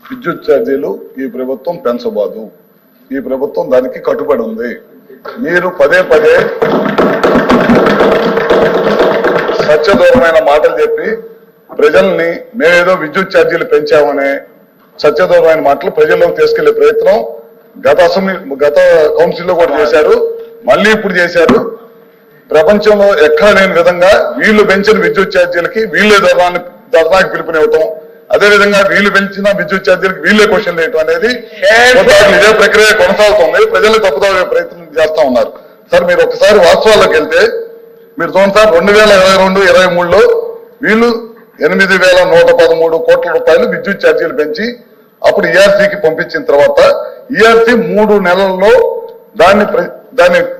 విద్యుత్ ఛార్జీలు ఈ ప్రభుత్వం పెంచబోదు. ఈ ప్రభుత్వం దానికి కట్టుబడి ఉంది. మీరు పదే పదే సత్యదూరమైన మాటలు చెప్పి ప్రజల్ని మేమేదో విద్యుత్ ఛార్జీలు పెంచామనే సత్యదూరమైన మాటలు ప్రజల్లోకి తీసుకెళ్లే ప్రయత్నం గత కౌన్సిల్లో కూడా చేశారు, మళ్ళీ ఇప్పుడు చేశారు. ప్రపంచంలో ఎక్కడా లేని విధంగా వీళ్ళు పెంచిన విద్యుత్ ఛార్జీలకి వీళ్ళే ధర్నాకి పిలుపునివ్వటం, అదేవిధంగా వీళ్ళు పెంచిన విద్యుత్ ఛార్జీలకు వీళ్ళే క్వశ్చన్ వేయటం అనేది ఇదే ప్రక్రియ కొనసాగుతుంది. ప్రజలు తప్పుదాగే ప్రయత్నం చేస్తా ఉన్నారు. సార్ మీరు ఒకసారి వాస్తవాల్లోకి వెళ్తే మీరు చూడండి సార్, 2022-23లో వీళ్ళు 8,113 కోట్ల రూపాయలు విద్యుత్ ఛార్జీలు పెంచి అప్పుడు ఈఆర్సీకి పంపించిన తర్వాత ఈఆర్సీ 3 నెలల్లో దాన్ని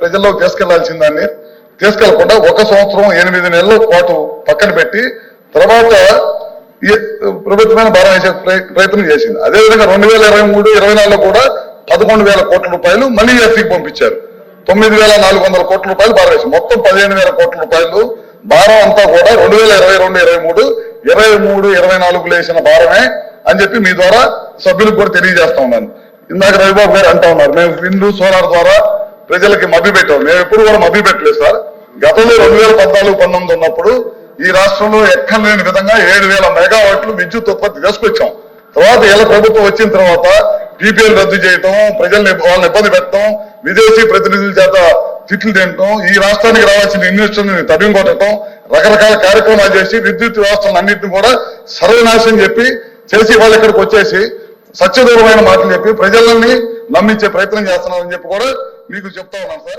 ప్రజల్లోకి తీసుకెళ్లాల్సిన దాన్ని తీసుకెళ్లకుండా 1 సంవత్సరం 8 నెలల పాటు పక్కన పెట్టి తర్వాత ప్రభుత్వమైన భారం వేసే ప్రయత్నం చేసింది. అదేవిధంగా 2023-24లో కూడా 11,000 కోట్ల రూపాయలు మళ్ళీ ఈఆర్సీకి పంపించారు. 9,400 కోట్ల రూపాయలు భారం వేసి మొత్తం 15,000 కోట్ల రూపాయలు భారం అంతా కూడా 2022-23 వేసిన భారమే అని చెప్పి మీ ద్వారా సభ్యులకు కూడా తెలియజేస్తా ఉన్నాను. ఇందాక రవిబాబు గారు అంటా ఉన్నారు మేము విండు సోలార్ ద్వారా ప్రజలకి మభ్య పెట్టాం. మేము ఎప్పుడు కూడా మభ్య పెట్టలేదు సార్. గతంలో 2014-19 ఉన్నప్పుడు ఈ రాష్ట్రంలో ఎక్కడ లేని విధంగా 7,000 మెగావాట్లు విద్యుత్ ఉత్పత్తి తీసుకొచ్చాం. తర్వాత ఇలా ప్రభుత్వం వచ్చిన తర్వాత పీపీఎల్ రద్దు చేయటం, వాళ్ళని ఇబ్బంది పెట్టడం, విదేశీ ప్రతినిధుల చేత తిట్లు తినటం, ఈ రాష్ట్రానికి రావాల్సిన ఇన్వెస్టర్ని తవ్యం కొట్టడం, రకరకాల కార్యక్రమాలు చేసి విద్యుత్ వ్యవస్థలను అన్నింటినీ కూడా సర్వనాశనం చెప్పి చేసి వాళ్ళు ఇక్కడికి వచ్చేసి సత్యదూరమైన మాటలు చెప్పి ప్రజలని నమ్మించే ప్రయత్నం చేస్తున్నారని చెప్పి కూడా మీకు చెప్తా ఉన్నాను సార్.